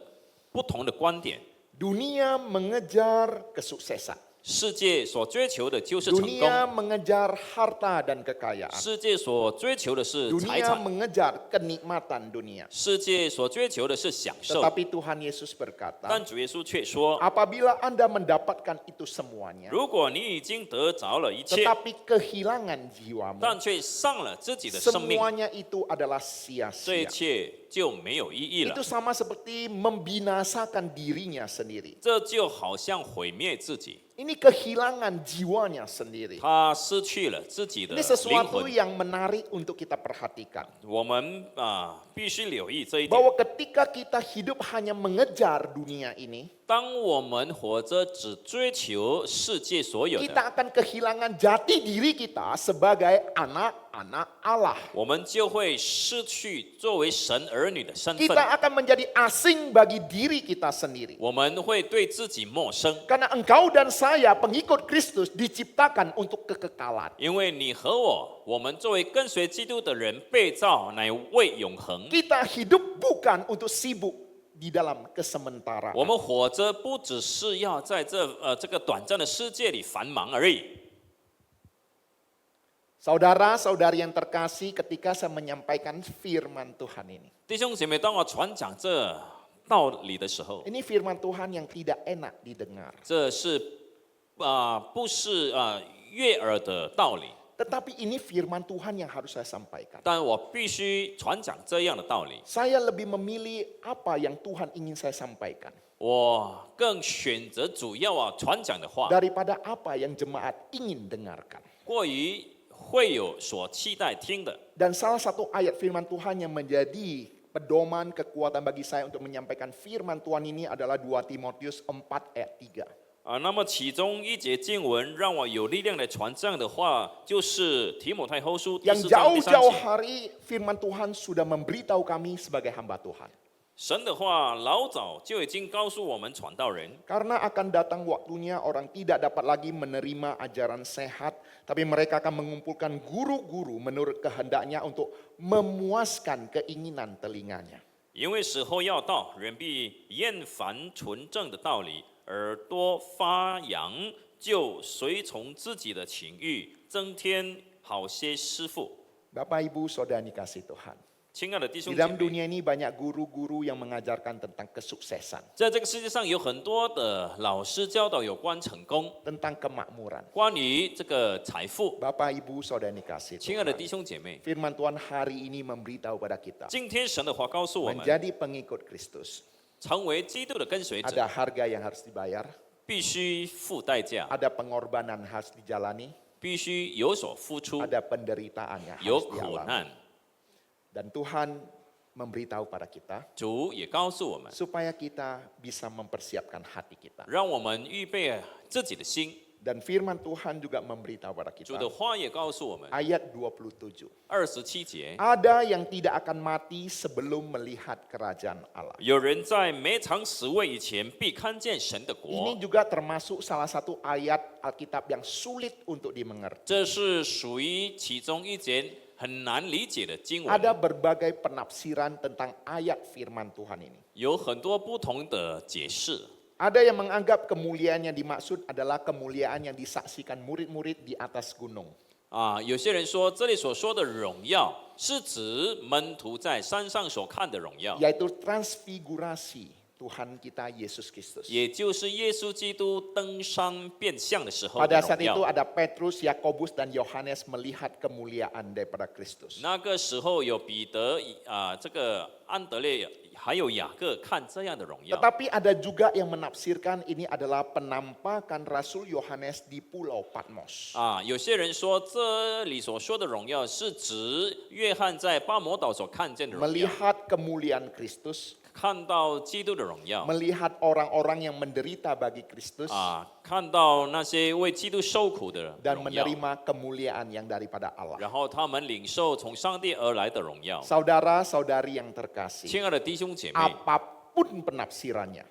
不同的观点。 Dunia mengejar kesuksesan. 世界所追求的就是成 Dunia 功， mengejar harta dan kekayaan. 世界所追求的是财 Dunia 产， mengejar kenikmatan dunia. 世界所追求的是享受。 Tetapi Tuhan Yesus berkata, 但主耶稣却说， apabila Anda mendapatkan itu semuanya, 如果你已经得着了一切， tetapi kehilangan jiwamu, 但却丧了自己的生命， semuanya itu adalah 这一 sia-sia. 切就没有意义了 Itu。sama seperti membinasakan dirinya sendiri. 这就好像毁灭自己， Ini kehilangan jiwanya sendiri. 他失去了自己的 Ini 灵 sesuatu 魂。 yang menarik untuk kita perhatikan. 我们必须留意这一点。 Bahwa ketika kita hidup hanya mengejar dunia ini, 当我们活着只追求世界所有 kita 的， akan kehilangan jati diri kita sebagai anak-anak Allah. 我们就会失去作为神儿女的身份， Kita akan menjadi asing bagi diri kita sendiri. 我们会对自己陌生， Karena engkau dan saya pengikut Kristus diciptakan untuk kekekalan. 因为你和我们作为跟随基督的人被造乃为永恒。 Kita hidup bukan untuk sibuk di dalam kesementaraan. 我们活着不只是要在这个短暂的世界里繁忙而已。 Saudara-saudari yang terkasih, ketika saya menyampaikan firman Tuhan ini. 弟兄姐妹，当我传讲这道理的时候， Ini firman Tuhan yang tidak enak didengar. 这是不是悦耳的道理， Tetapi ini firman Tuhan yang harus saya sampaikan. 但我必须传讲这样的道理。 Saya lebih memilih apa yang Tuhan ingin saya sampaikan. 我更选择主要传讲的话， Daripada apa yang jemaat ingin dengarkan. 过于会有所期待听的。 Dan salah satu ayat firman Tuhan yang menjadi pedoman kekuatan bagi saya untuk menyampaikan firman Tuhan ini adalah 2 Timotius 4 ayat 3. 那么其中一节经文让我有力量来传这样的话，就是提摩太后书第 Yang 4章第3 jauh-jauh 节。 hari firman Tuhan sudah memberitahu kami sebagai hamba Tuhan. 神的话老早就已经告诉我们传道人， Karena akan datang waktunya orang tidak dapat lagi menerima ajaran sehat, tapi mereka akan mengumpulkan guru-guru menurut kehendaknya untuk memuaskan keinginan telinganya. 因为时候要到，人必厌烦纯正的道理，耳朵发扬，就随从自己的情欲，增添好些师傅。 Bapak Ibu Saudara yang dikasih Tuhan. 亲爱的弟兄 Di 姐 dalam 妹， dunia ini banyak guru-guru yang mengajarkan tentang kesuksesan, 在这个世界上有很多的老师教导有关成功， tentang kemakmuran. 关于这个财富。 Bapak Ibu Saudara yang dikasih 亲爱的 Tuhan. 弟兄姐妹， Firman Tuhan hari ini memberitahu pada kita, 今天神的话告诉我们， menjadi pengikut Kristus 成为基督的跟随者， ada harga yang harus dibayar, 必须付代价， ada pengorbanan harus dijalani, 必须有所付出， ada penderitaan yang 有 harus 苦 dialami. 难。 Dan Tuhan memberitahu pada kita 主也告诉我们， supaya kita bisa mempersiapkan hati kita. 让我们预备自己的心。 Dan firman Tuhan juga memberitahu pada 主 kita, 的话也告诉我们， ayat 27. 27节， Ada yang tidak akan mati sebelum melihat kerajaan Allah. 有人在没尝死味以前，必看见神的 Ini 国。 juga termasuk salah satu ayat Alkitab yang sulit untuk dimengerti. 这是属于其中一节很难理解的经文， Ada berbagai penafsiran tentang ayat firman Tuhan ini. 有很多不同的解释。 Ada yang menganggap kemuliaan yang dimaksud adalah kemuliaan yang disaksikan murid-murid di atas gunung. 有些人说这里所说的荣耀是指门徒在山上所看的荣耀， Yaitu transfigurasi Tuhan kita Yesus Kristus. 也就是耶稣基督登山变相的时候的 Pada 荣 saat itu 耀。 ada Petrus, Yakobus, dan Yohanes melihat kemuliaan daripada Kristus. 那个时候有彼得这个安德烈还有雅各看这样的荣耀。 Tetapi ada juga yang menafsirkan ini adalah penampakan Rasul Yohanes di Pulau Patmos. 有些人说这里所说的荣耀是指约翰在巴摩岛所看见的荣耀， Melihat kemuliaan Kristus, 看到基督的荣耀， melihat orang-orang yang menderita bagi Kristus, 看到那些为基督受苦的 dan 荣耀， menerima kemuliaan yang daripada Allah. 然后他们领受从上帝而来的荣耀。 Saudara-saudari yang terkasih, 亲爱的弟兄姐妹， apapun penafsirannya,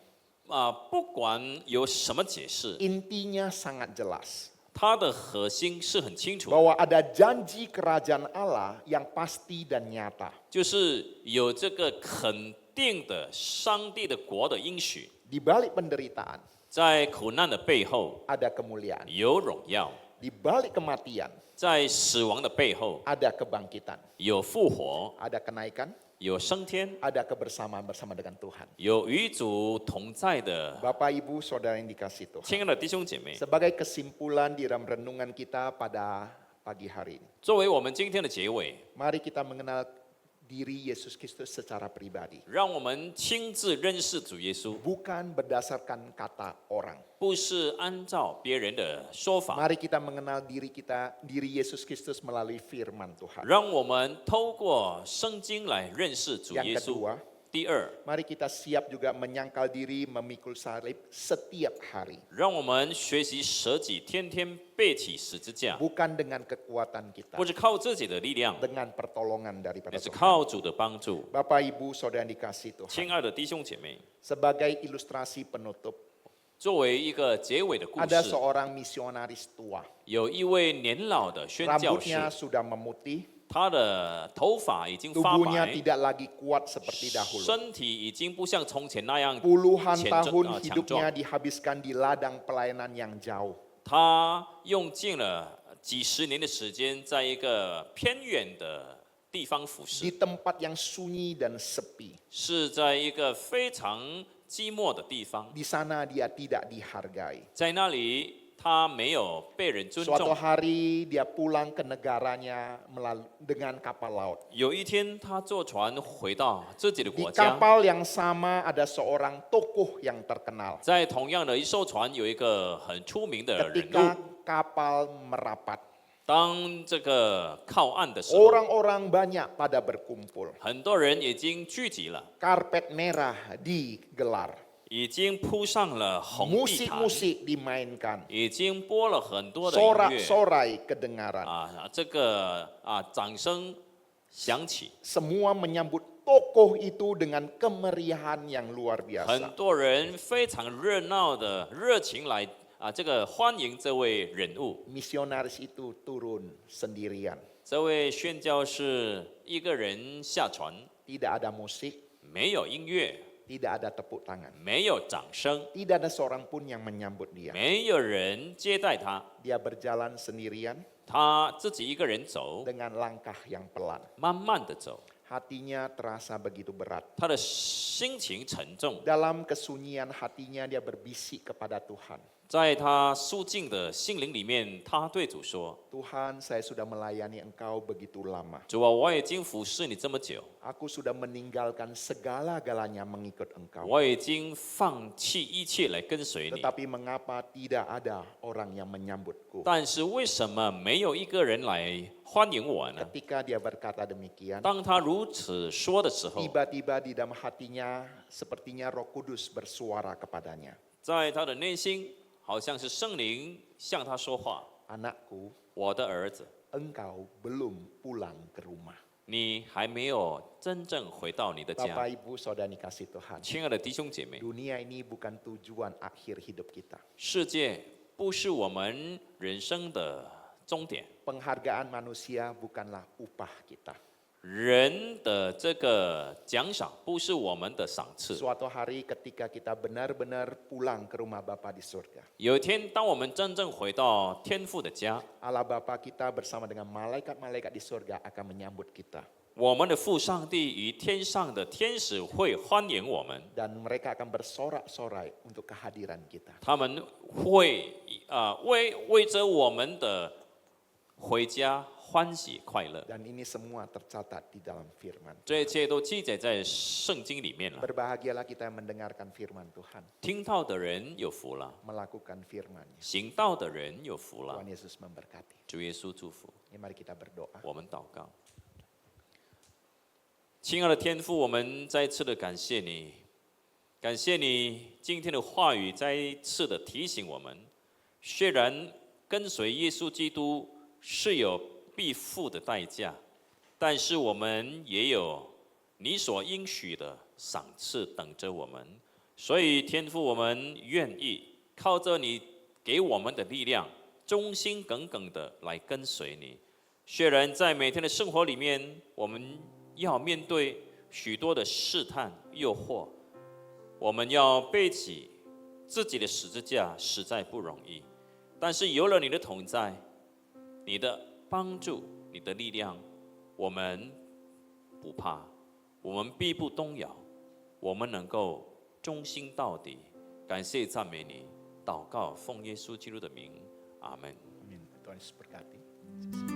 不管有什么解释， intinya sangat jelas 它的核心是很清楚的， bahwa ada janji kerajaan Allah yang pasti dan nyata. 就是有这个肯定的上帝的国的应许， Di balik penderitaan 在苦难的背后 ada kemuliaan, 有荣耀， di balik kematian 在死亡的背后 ada kebangkitan, 有复活， ada kenaikan, 有升天， ada kebersamaan bersama dengan Tuhan. 有与主同在的。 Bapak Ibu Saudara yang dikasih Tuhan, 亲爱的弟兄姐妹， sebagai kesimpulan di dalam renungan kita pada pagi hari ini, 作为我们今天的结尾， mari kita mengenal diri Yesus Kristus secara pribadi, 让我们亲自认识主耶稣， bukan berdasarkan kata orang. 不是按照别人的说法， Mari kita mengenal diri Yesus Kristus melalui firman Tuhan. 让我们透过圣经来认识主耶 Yang 稣。 kedua, 第二， mari kita siap juga menyangkal diri memikul salib setiap hari. 让我们学习舍己，天天背起十字架， Bukan dengan kekuatan kita, 不是靠自己的力量， dengan pertolongan 也 daripada 是 Tuhan. 靠主的帮助。 Bapak Ibu Saudara yang dikasih Tuhan, 亲爱的弟兄姐妹， sebagai ilustrasi penutup, 作为一个结尾的故 ada 事， seorang misionaris tua. 有一位年老的宣教士， Rambutnya sudah memutih, 他的头发已经发 tubuhnya 白， tidak lagi kuat seperti dahulu. 身体已经不像从前那样 Puluhan 强 tahun 壮。 hidupnya dihabiskan di ladang pelayanan yang jauh. 他用尽了几十年的时间，在一个偏远的地方服 Di 侍， tempat yang sunyi dan sepi. 是在一个非常寂寞的地方， Di sana dia tidak dihargai. 在那里他没有被人尊 Suatu 重。 hari dia pulang ke negaranya dengan kapal laut. 有一天，他坐船回到自己的 Di 国家， kapal yang sama ada seorang tokoh yang terkenal. 在同样的一艘船有一个很出名的人 Ketika 物。 kapal merapat, 当这个靠岸的时候， orang-orang banyak pada berkumpul. 很多人已经聚集了， Karpet merah digelar. 已经铺上了红地毯， Musik-musik dimainkan. 已经播了很多的音乐。 Sorak-sorai kedengaran. 这个掌声响起， Semua menyambut tokoh itu dengan kemeriahan yang luar 很 biasa. 多人非常热闹的热情来这个欢迎这位人物。 Misionaris itu turun sendirian. 这位宣教士一个人下船， Tidak ada musik, 没有音乐， tidak ada tepuk tangan, 没有掌声， tidak ada seorang pun yang menyambut dia. 没有人接待他， Dia berjalan sendirian 他自己一个人走， dengan langkah yang pelan. 慢慢的走， Hatinya terasa begitu berat. 他的心情沉重， Dalam kesunyian hatinya dia berbisik kepada Tuhan. 在他肃静的心灵里面，他对主说 Tuhan, saya sudah melayani Engkau begitu lama. ：“ 主啊，我已经服侍你这么久， Aku sudah meninggalkan segala-galanya mengikut Engkau. 我已经放弃一切来跟随你。 Tetapi mengapa tidak ada orang yang menyambutku?” 但是为什么没有一个人来欢迎我呢？ Ketika dia berkata demikian, 当他如此说的时候， tiba-tiba di dalam hatinya sepertinya Roh Kudus bersuara kepadanya. 在他的内心，好像是圣灵向他说话 Anakku,：“ 我的儿子， engkau belum pulang ke rumah. 你还没有真正回到你的家。 Bapak Ibu Saudara kasih Tuhan. ”亲爱的弟兄姐妹， Dunia ini bukan tujuan akhir hidup kita. 世界不是我们人生的终点， Penghargaan manusia bukanlah upah kita. 人的这个奖赏不是我们的赏赐。 Suatu hari ketika kita benar-benar pulang ke rumah Bapa di surga, 有一天，当我们真正回到天父的家， Allah Bapa kita bersama dengan malaikat-malaikat di surga akan menyambut kita. 我们的父上帝与天上的天使会欢迎我们， Dan mereka akan bersorak-sorai untuk kehadiran kita. 他们会为着我们的回家欢喜快乐。 Dan ini semua tercatat di dalam firman. 这一切都记载在圣经里面了。 Berbahagialah kita yang mendengarkan firman Tuhan, 听到的人有福了， melakukan firman-Nya. 行道的人有福了 Tuhan。Yesus memberkati. 主耶稣祝福， Mari kita berdoa. 我们祷告。亲爱的天父，我们再一次的感谢你，感谢你今天的话语再一次的提醒我们，虽然跟随耶稣基督是有必付的代价，但是我们也有你所应许的赏赐等着我们。所以天父，我们愿意靠着你给我们的力量，忠心耿耿的来跟随你。虽然在每天的生活里面，我们要面对许多的试探、诱惑，我们要背起自己的十字架，实在不容易。但是有了你的同在，你的帮助，你的力量，我们不怕，我们必不动摇，我们能够忠心到底。感谢赞美你，祷告奉耶稣基督的名，阿门。Amin. Tuhan Yesus berkati.